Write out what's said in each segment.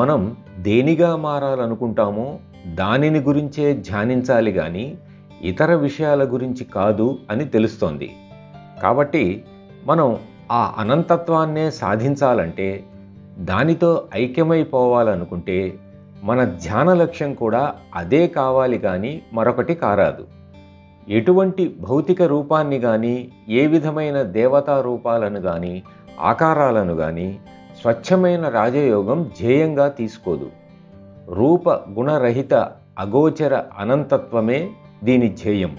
మనం దేనిగా మారాలనుకుంటామో దానిని గురించే ధ్యానించాలి కానీ ఇతర విషయాల గురించి కాదు అని తెలుస్తోంది. కాబట్టి మనం ఆ అనంతత్వాన్నే సాధించాలంటే, దానితో ఐక్యమైపోవాలనుకుంటే మన ధ్యాన లక్ష్యం కూడా అదే కావాలి కానీ మరొకటి కారాదు. ఎటువంటి భౌతిక రూపాన్ని కానీ, ఏ విధమైన దేవతా రూపాలను కానీ, ఆకారాలను కానీ స్వచ్ఛమైన రాజయోగం ధ్యేయంగా తీసుకోదు. రూప గుణరహిత అగోచర అనంతత్వమే దీని ధ్యేయం.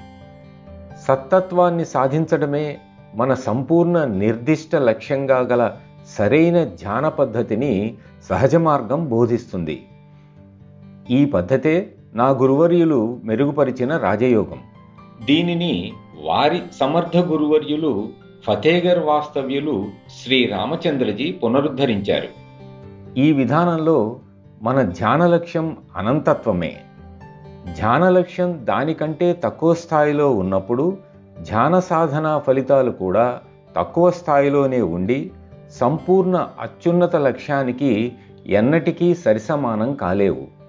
సత్తత్వాన్ని సాధించడమే మన సంపూర్ణ నిర్దిష్ట లక్ష్యంగా గల సరైన ధ్యాన పద్ధతిని సహజ మార్గం బోధిస్తుంది. ఈ పద్ధతే నా గురువర్యులు మెరుగుపరిచిన రాజయోగం. దీనిని వారి సమర్థ గురువర్యులు ఫతేగర్ వాస్తవ్యులు శ్రీ రామచంద్రజీ పునరుద్ధరించారు. ఈ విధానంలో మన ధ్యాన లక్ష్యం అనంతత్వమే. ధ్యాన లక్ష్యం దానికంటే తక్కువ స్థాయిలో ఉన్నప్పుడు ధ్యాన సాధన ఫలితాలు కూడా తక్కువ స్థాయిలోనే ఉండి సంపూర్ణ అత్యున్నత లక్ష్యానికి ఎన్నటికీ సరిసమానం కాలేవు.